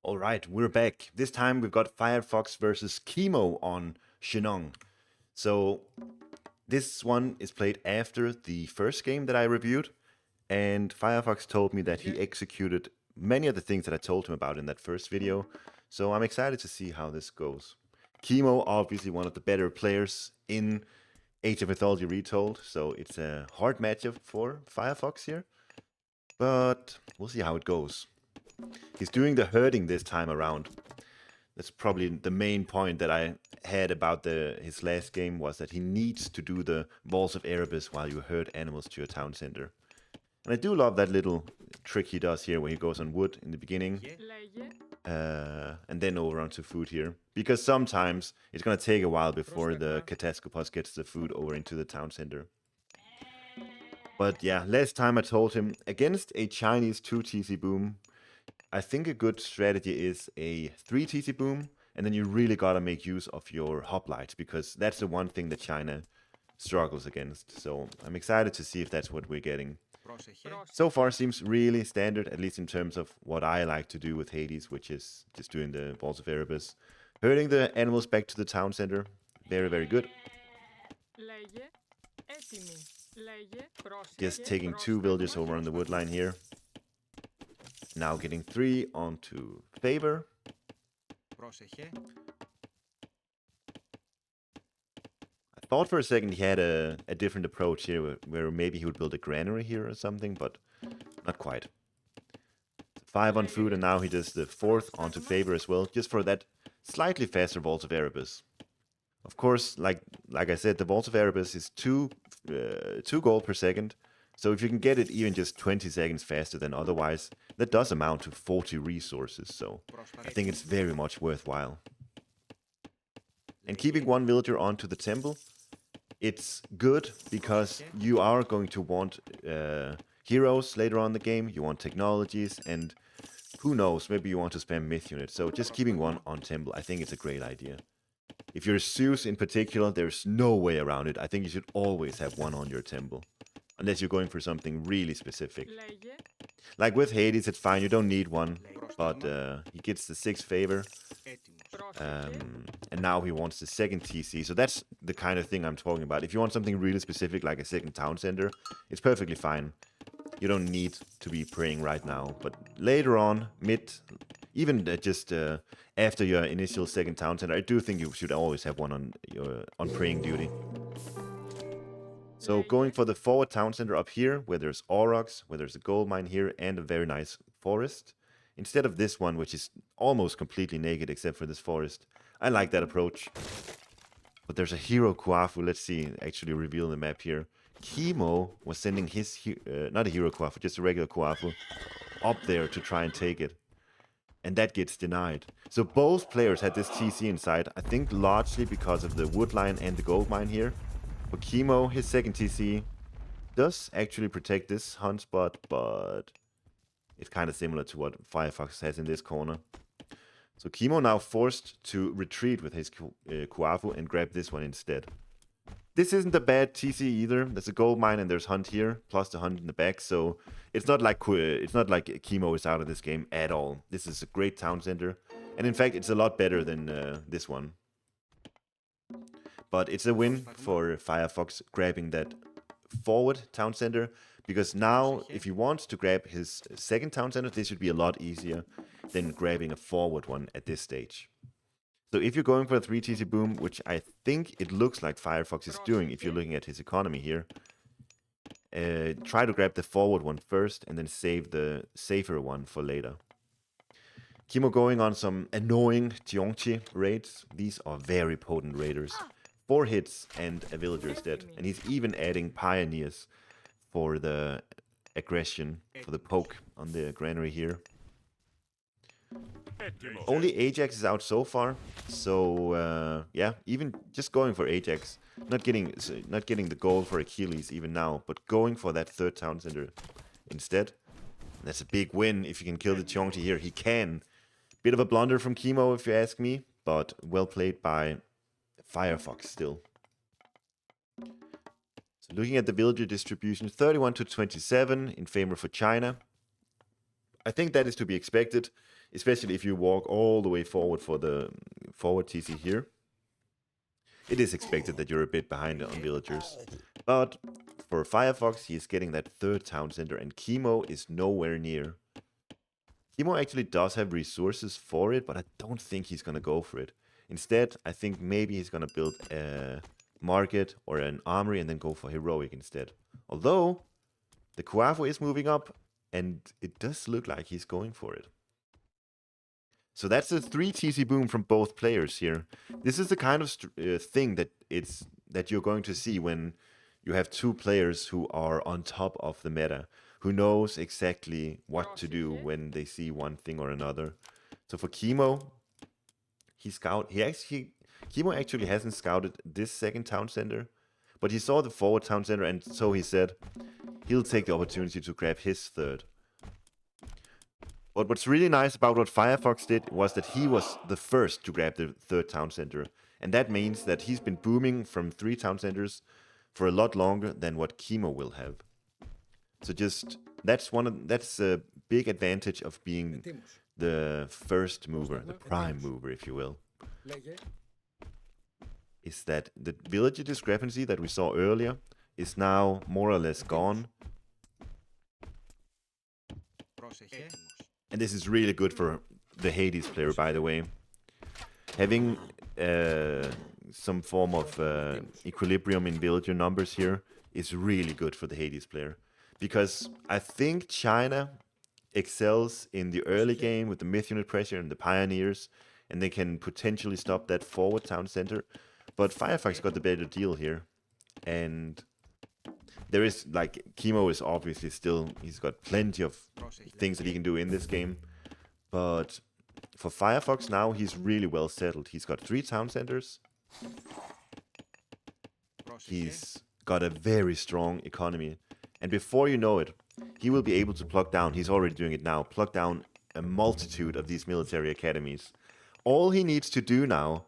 All right, we're back. This time we've got Firefox versus Kimo on Shenong. So this one is played after the first game that I reviewed, and Firefox told me that he executed many of the things that I told him about in that first video. So I'm excited to see how this goes. Kimo, obviously one of the better players in Age of Mythology Retold, so it's a hard matchup for Firefox here. But we'll see how it goes. He's doing the herding this time around. That's probably the main point that I had about his last game, was that he needs to do the Walls of Erebus while you herd animals to your town center. And I do love that little trick he does here, where he goes on wood in the beginning, and then over onto food here. Because sometimes it's going to take a while before the Katascopus gets the food over into the town center. But yeah, last time I told him, against a Chinese 2 TC boom, I think a good strategy is a 3 TC boom, and then you really gotta make use of your hoplites, because that's the one thing that China struggles against. So I'm excited to see if that's what we're getting. So far seems really standard, at least in terms of what I like to do with Hades, which is just doing the Balls of Erebus. Herding the animals back to the town center, very, very good. Just taking 2 villagers over on the wood line here. Now getting 3 onto favor. I thought for a second he had a different approach here, where maybe he would build a granary here or something, but not quite. 5 on food, and now he does the 4th onto favor as well, just for that slightly faster Vault of Erebus. Of course, like I said, the Vault of Erebus is 2 gold per second, so if you can get it even just 20 seconds faster than otherwise, that does amount to 40 resources, so I think it's very much worthwhile. And keeping 1 villager onto the temple, it's good because you are going to want heroes later on in the game, you want technologies, and who knows, maybe you want to spam myth units, so just keeping 1 on temple, I think it's a great idea. If you're Zeus in particular, there's no way around it. I think you should always have 1 on your temple, unless you're going for something really specific. Like with Hades, it's fine, you don't need 1, but he gets the 6th favor, and now he wants the 2nd TC, so that's the kind of thing I'm talking about. If you want something really specific, like a 2nd town center, it's perfectly fine. You don't need to be praying right now, but later on, even just after your initial 2nd town center, I do think you should always have 1 on praying duty. So going for the forward town center up here, where there's Aurochs, where there's a gold mine here, and a very nice forest, instead of this one, which is almost completely naked except for this forest. I like that approach. But there's a hero Kuafu. Let's see, actually reveal the map here. Kimo was sending his, not a hero Kuafu, just a regular Kuafu, up there to try and take it. And that gets denied. So both players had this TC inside, I think largely because of the wood line and the gold mine here. For Kimo, his 2nd TC does actually protect this hunt spot, but it's kind of similar to what Firefox has in this corner. So Kimo now forced to retreat with his Kuafu and grab this one instead. This isn't a bad TC either. There's a gold mine and there's hunt here, plus the hunt in the back. So it's not like Kimo is out of this game at all. This is a great town center, and in fact, it's a lot better than this one. But it's a win for Firefox grabbing that forward town center, because now if he wants to grab his 2nd town center, this should be a lot easier than grabbing a forward one at this stage. So if you're going for a 3 TC boom, which I think it looks like Firefox is doing if you're looking at his economy here, try to grab the forward one first and then save the safer one for later. Kimo going on some annoying Tiongchi raids. These are very potent raiders. 4 hits and a villager is dead. And he's even adding pioneers for the aggression, for the poke on the granary here. Only Ajax is out so far, so yeah, even just going for Ajax, not getting the gold for Achilles even now, but going for that 3rd town center instead. That's a big win if you can kill the Tiongti here. He can. Bit of a blunder from Kimo if you ask me, but well played by Firefox still. So looking at the villager distribution, 31 to 27 in favor for China. I think that is to be expected, especially if you walk all the way forward for the forward TC here. It is expected that you're a bit behind on villagers. But for Firefox, he is getting that third town center, and Kimo is nowhere near. Kimo actually does have resources for it, but I don't think he's going to go for it. Instead, I think maybe he's going to build a market or an armory and then go for heroic instead. Although, the Kuafu is moving up, and it does look like he's going for it. So that's a 3 TC boom from both players here. This is the kind of thing that you're going to see when you have two players who are on top of the meta, who knows exactly what to do when they see one thing or another. So for Kimo, Kimo actually hasn't scouted this second town center, but he saw the forward town center, and so he said he'll take the opportunity to grab his third. But what's really nice about what Firefox did was that he was the first to grab the third town center. And that means that he's been booming from 3 town centers for a lot longer than what Kimo will have. So that's a big advantage of being the first mover, the prime mover, if you will. Is that the villager discrepancy that we saw earlier is now more or less gone. And this is really good for the Hades player, by the way. Having some form of equilibrium in villager numbers here is really good for the Hades player. Because I think China excels in the early game with the myth unit pressure and the pioneers, and they can potentially stop that forward town center. But Firefox got the better deal here. And there is, like, Kimo is obviously still, he's got plenty of things that he can do in this game. But for Firefox now, he's really well settled. He's got 3 town centers. He's got a very strong economy. And before you know it, he will be able to plug down, he's already doing it now, plug down a multitude of these military academies. All he needs to do now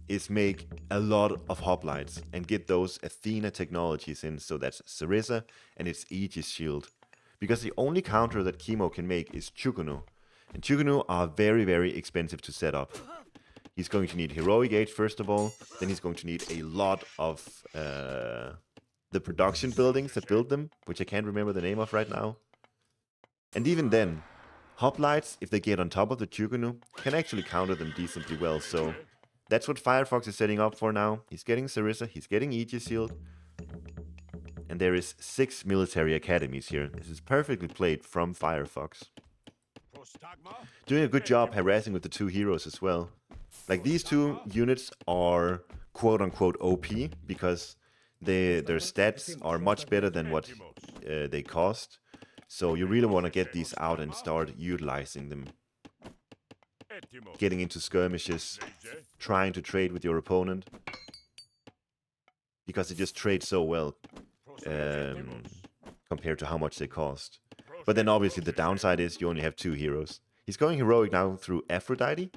is make a lot of hoplites and get those Athena technologies in. So that's Sarissa and its Aegis shield. Because the only counter that Kimo can make is Chukunu. And Chukunu are very, very expensive to set up. He's going to need Heroic Age first of all. Then he's going to need a lot of the production buildings that build them, which I can't remember the name of right now. And even then, hoplites, if they get on top of the Chukunu, can actually counter them decently well. So that's what Firefox is setting up for now. He's getting Sarissa, he's getting Aegis Shield. And there is 6 military academies here. This is perfectly played from Firefox. Doing a good job harassing with the 2 heroes as well. Like, these 2 units are quote-unquote OP because their stats are much better than what they cost. So you really want to get these out and start utilizing them. Getting into skirmishes, trying to trade with your opponent. Because they just trade so well compared to how much they cost. But then obviously the downside is you only have 2 heroes. He's going heroic now through Aphrodite.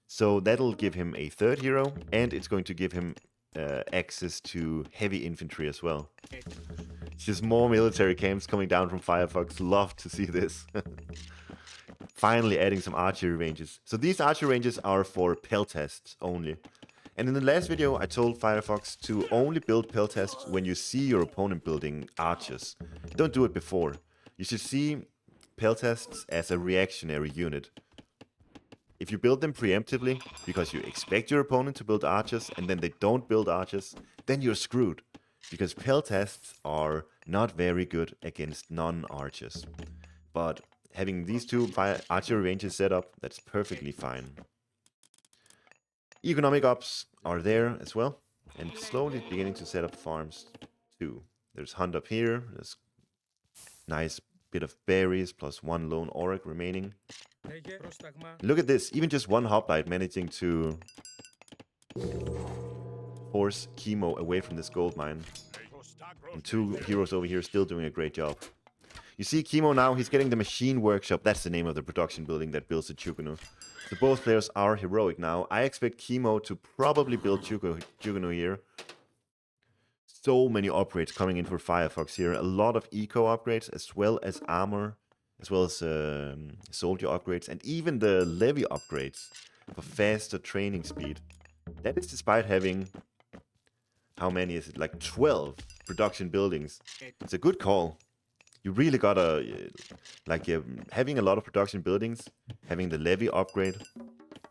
So that'll give him a 3rd hero, and it's going to give him access to heavy infantry as well. It's just more military camps coming down from Firefox. Love to see this. Finally adding some archery ranges. So these archery ranges are for peltasts only. And in the last video I told Firefox to only build peltasts when you see your opponent building archers. Don't do it before. You should see peltasts as a reactionary unit. If you build them preemptively, because you expect your opponent to build archers, and then they don't build archers, then you're screwed. Because peltasts are not very good against non-archers. But having these 2 archery ranges set up, that's perfectly fine. Economic ops are there as well, and slowly beginning to set up farms too. There's hunt up here, there's nice bit of berries plus 1 lone orc remaining. Look at this, even just 1 hoplite managing to force Kimo away from this gold mine. And 2 heroes over here still doing a great job. You see Kimo now, he's getting the machine workshop. That's the name of the production building that builds the Chukunu. So both players are heroic now. I expect Kimo to probably build Chukunu here. So many upgrades coming in for Firefox here. A lot of eco upgrades as well as armor as well as soldier upgrades, and even the levy upgrades for faster training speed. That is despite having, how many is it? Like 12 production buildings. It's a good call. You really gotta, having a lot of production buildings, having the levy upgrade,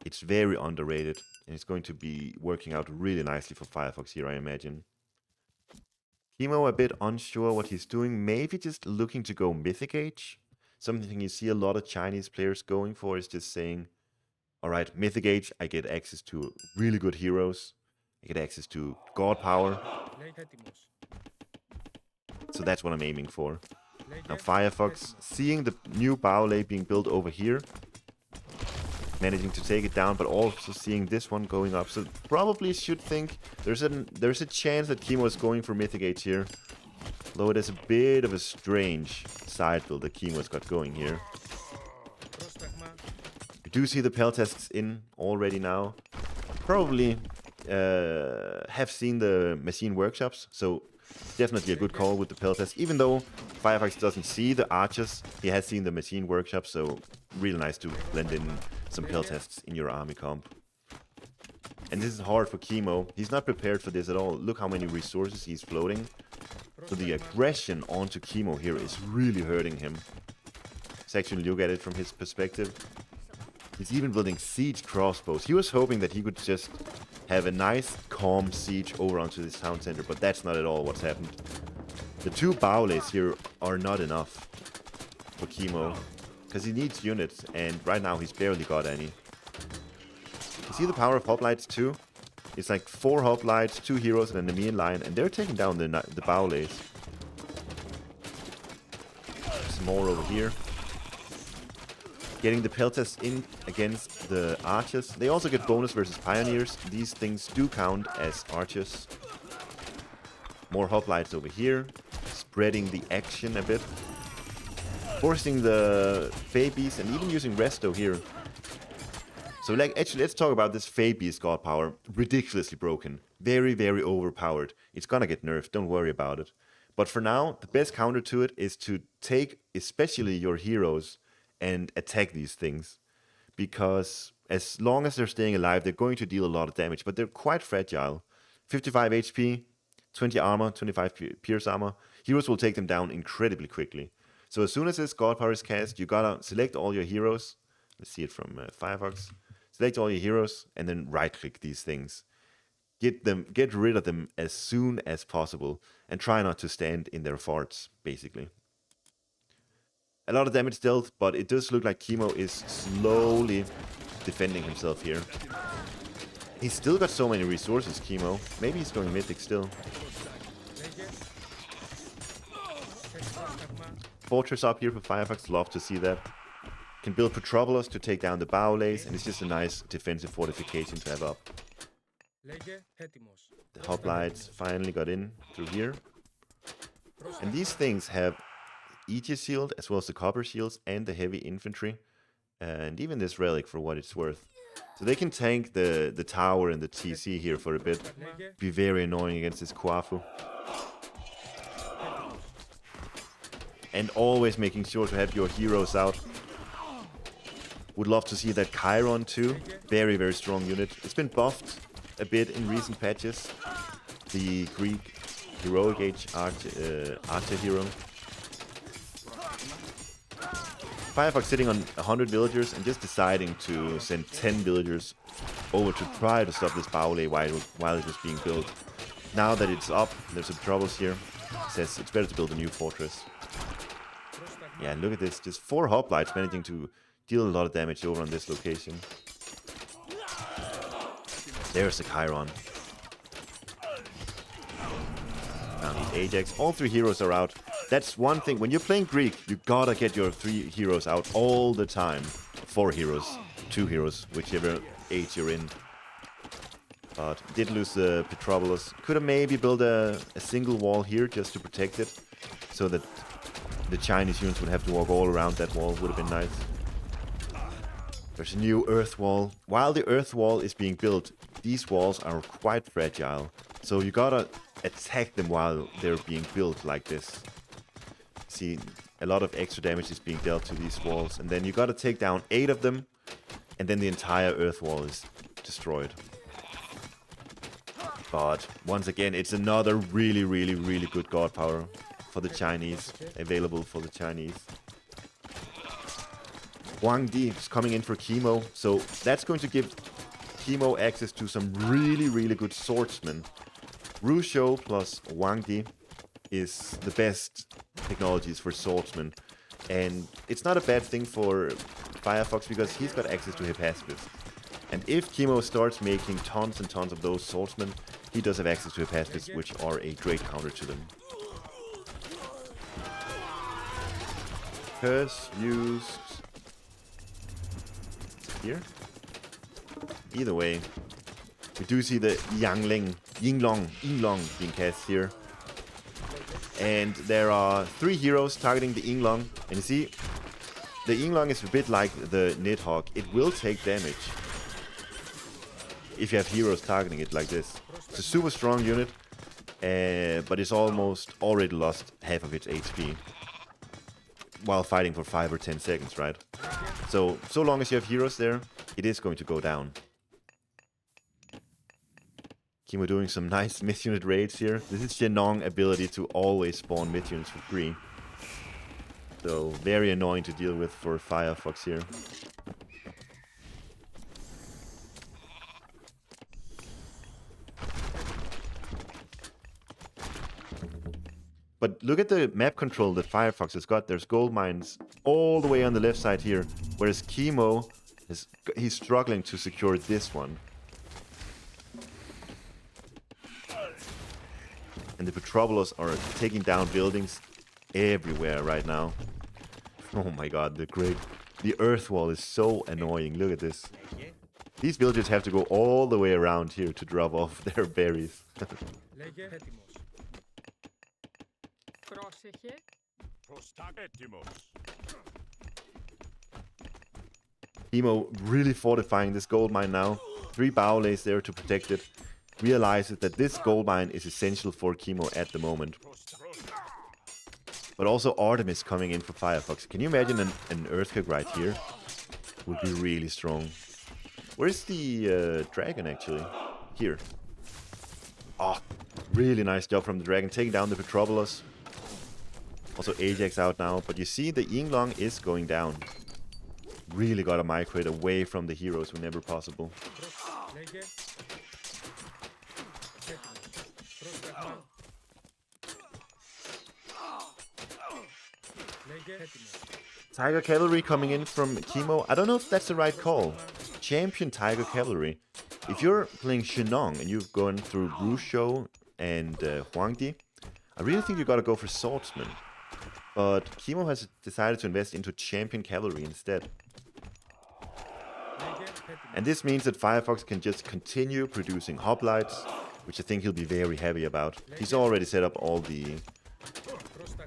it's very underrated. And it's going to be working out really nicely for Firefox here, I imagine. Kimo a bit unsure what he's doing, maybe just looking to go Mythic Age. Something you see a lot of Chinese players going for is just saying, alright, Mythic Age, I get access to really good heroes. I get access to God power. So that's what I'm aiming for. Now Firefox, seeing the new Baolei being built over here, managing to take it down, but also seeing this one going up. So probably should think there's a chance that Kimo is going for Mythic Age here. Though it is a bit of a strange side build that Kimo's got going here. You do see the Peltasks in already now. Probably have seen the machine workshops, so definitely a good call with the Peltask. Even though Firefox doesn't see the archers, he has seen the machine workshop, so really nice to blend in some Peltasks in your army comp. And this is hard for Kimo. He's not prepared for this at all. Look how many resources he's floating. So the aggression onto Kimo here is really hurting him. Let's actually look at it from his perspective. He's even building siege crossbows. He was hoping that he could just have a nice, calm siege over onto this town center, but that's not at all what's happened. The two Baoleis here are not enough for Kimo, because he needs units, and right now he's barely got any. You see the power of hoplites too? It's like 4 hoplites, 2 heroes, and an Nemean line, and they're taking down the Baoleis. Some more over here. Getting the Peltas in against the archers. They also get bonus versus pioneers. These things do count as archers. More hoplites over here. Spreading the action a bit. Forcing the Fey Beast and even using Resto here. So actually, let's talk about this Fey Beast God power. Ridiculously broken. Very, very overpowered. It's gonna get nerfed, don't worry about it. But for now, the best counter to it is to take especially your heroes and attack these things. Because as long as they're staying alive, they're going to deal a lot of damage, but they're quite fragile. 55 HP, 20 armor, 25 pierce armor. Heroes will take them down incredibly quickly. So as soon as this God power is cast, you gotta select all your heroes. Let's see it from Firefox. Select all your heroes and then right-click these things. Get rid of them as soon as possible, and try not to stand in their forts, basically. A lot of damage dealt, but it does look like Kimo is slowly defending himself here. He's still got so many resources, Kimo. Maybe he's going Mythic still. Fortress up here for Firefox, love to see that. Can build Petropolis to take down the Baoleis, and it's just a nice defensive fortification to have up. The hoplites finally got in through here. And these things have Aegis shield, as well as the copper shields and the heavy infantry. And even this relic for what it's worth. So they can tank the tower and the TC here for a bit. Be very annoying against this Kwafu. And always making sure to have your heroes out. Would love to see that Chiron too. Very, very strong unit. It's been buffed a bit in recent patches. The Greek heroic age archer hero. Firefox sitting on 100 villagers and just deciding to send 10 villagers over to try to stop this Baolei while it was being built. Now that it's up, there's some troubles here. It says it's better to build a new fortress. Yeah, look at this. Just 4 hoplites managing to deal a lot of damage over on this location. There's the Chiron. Now need Ajax. All 3 heroes are out. That's one thing. When you're playing Greek, you gotta get your 3 heroes out all the time. 4 heroes. 2 heroes, whichever age you're in. But did lose the Petropolis. Could have maybe built a single wall here just to protect it. So that the Chinese units would have to walk all around that wall. Would have been nice. There's a new earth wall. While the earth wall is being built, these walls are quite fragile. So you gotta attack them while they're being built like this. See, a lot of extra damage is being dealt to these walls. And then you gotta take down 8 of them, and then the entire earth wall is destroyed. But once again, it's another really, really, really good god power for the Chinese, available for the Chinese. Wang Di is coming in for Kimo, so that's going to give Kimo access to some really, really good swordsmen. Ru Shou plus Wang Di is the best technologies for swordsmen, and it's not a bad thing for Firefox because he's got access to Hephaestus. And if Kimo starts making tons and tons of those swordsmen, he does have access to Hephaestus, which are a great counter to them. Curse used here. Either way, we do see the Yinglong being cast here. And there are 3 heroes targeting the Yinglong. And you see, the Yinglong is a bit like the Nidhogg. It will take damage if you have heroes targeting it like this. It's a super strong unit, but it's almost already lost half of its HP while fighting for 5 or 10 seconds, right? So long as you have heroes there, it is going to go down. Kimo doing some nice myth unit raids here. This is Shenong ability to always spawn myth units for free. So very annoying to deal with for Firefox here. But look at the map control that Firefox has got. There's gold mines all the way on the left side here, whereas Kimo he's struggling to secure this one. And the Petrobolos are taking down buildings everywhere right now. Oh my god, the earth wall is so annoying. Look at this. These villagers have to go all the way around here to drop off their berries. Kimo really fortifying this gold mine now. 3 Baolays there to protect it. Realizes that this gold mine is essential for Kimo at the moment. But also Artemis coming in for Firefox. Can you imagine an earthquake right here? Would be really strong. Where's the dragon actually? Here. Oh, really nice job from the dragon, taking down the Petrobolos. Also Ajax out now, but you see the Yinglong is going down. Really gotta migrate away from the heroes whenever possible. Tiger Cavalry coming in from Kimo. I don't know if that's the right call. Champion Tiger Cavalry. If you're playing Shenong and you've gone through Ru Shou and Huangdi, I really think you gotta go for Swordsman. But Kimo has decided to invest into Champion Cavalry instead. And this means that Firefox can just continue producing hoplites, which I think he'll be very happy about. He's already set up all the...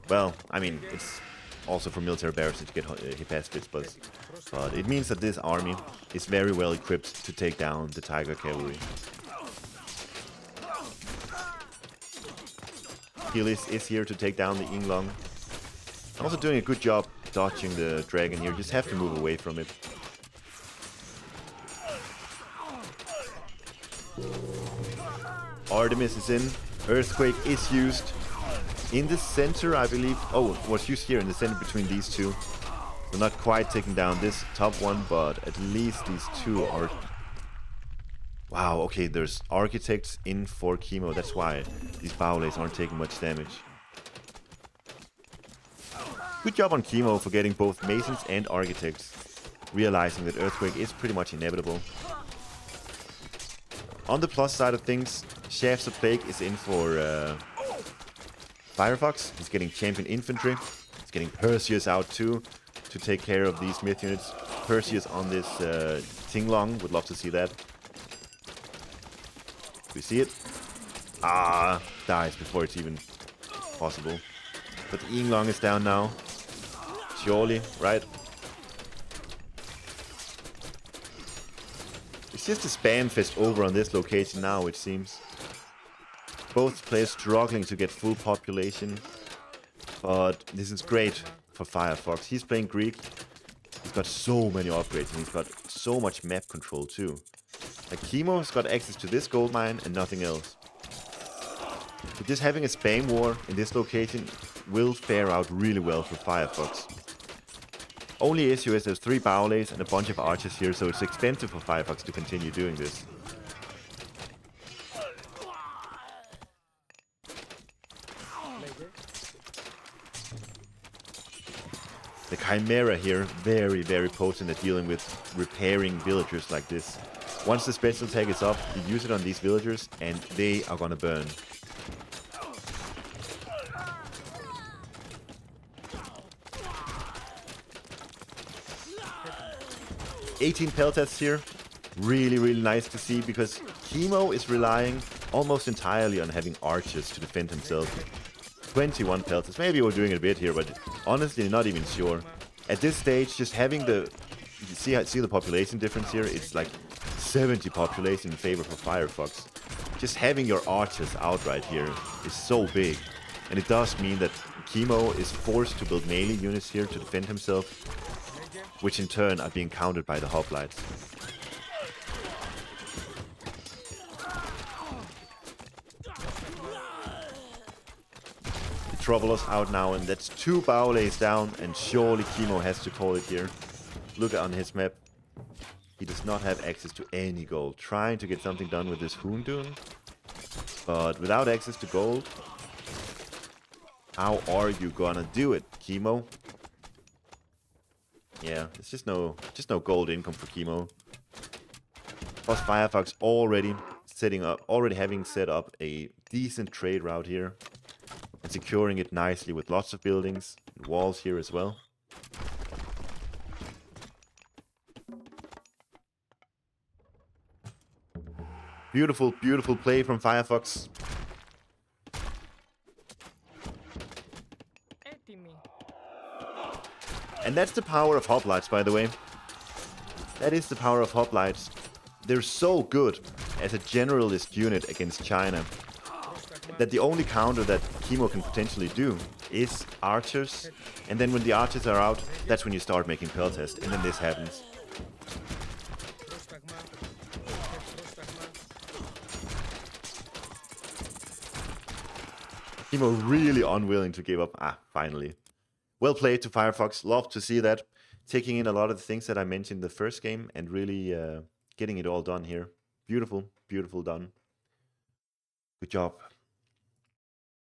Well, I mean, it's also for military barracks to get Hephaestus, but it means that this army is very well equipped to take down the Tiger Cavalry. Helis is here to take down the Yinglong. Also doing a good job dodging the dragon here, just have to move away from it. Artemis is in, Earthquake is used. In the center, I believe... Oh, it was used here in the center between these two. We're not quite taking down this top one, but at least these two are... Wow, okay, there's Architects in for Kimo. That's why these Baolays aren't taking much damage. Good job on Kimo for getting both Masons and Architects. Realizing that Earthquake is pretty much inevitable. On the plus side of things, Shafts of Plague is in for... Firefox. He's getting Champion Infantry. He's getting Perseus out too to take care of these myth units. Perseus on this Yinglong. Would love to see that. We see it. Ah, dies before it's even possible. But the Yinglong is down now. Surely, right? It's just a spam fest over on this location now, it seems. Both players struggling to get full population, but this is great for Firefox. He's playing Greek. He's got so many upgrades and he's got so much map control too. Like Kimo's got access to this gold mine and nothing else. But just having a spam war in this location will fare out really well for Firefox. Only issue is there's 3 Bowlays and a bunch of archers here, so it's expensive for Firefox to continue doing this. The Chimera here, very, very potent at dealing with repairing villagers like this. Once the special tag is up, you use it on these villagers and they are gonna burn. $18 peltets here, really nice to see because Kimo is relying almost entirely on having archers to defend himself. 21 peltets, maybe we're doing it a bit here, but honestly not even sure. At this stage, just having the, see the population difference here, it's like 70 population in favor for Firefox. Just having your archers out right here is so big, and it does mean that Kimo is forced to build melee units here to defend himself, which in turn are being countered by the hoplites. The Troubler's out now, and that's 2 Bowlays down, and surely Kimo has to call it here. Look on his map. He does not have access to any gold. Trying to get something done with this Hoondune, but without access to gold, how are you gonna do it, Kimo? Yeah, it's just no gold income for Kimo. Plus Firefox already having set up a decent trade route here and securing it nicely with lots of buildings and walls here as well. Beautiful, beautiful play from Firefox. And that's the power of hoplites, by the way. That is the power of hoplites. They're so good as a generalist unit against China that the only counter that Kimo can potentially do is archers. And then when the archers are out, that's when you start making peltest, and then this happens. Kimo really unwilling to give up. Finally. Well played to Firefox. Love to see that. Taking in a lot of the things that I mentioned in the first game and really getting it all done here. Beautiful, beautiful done. Good job.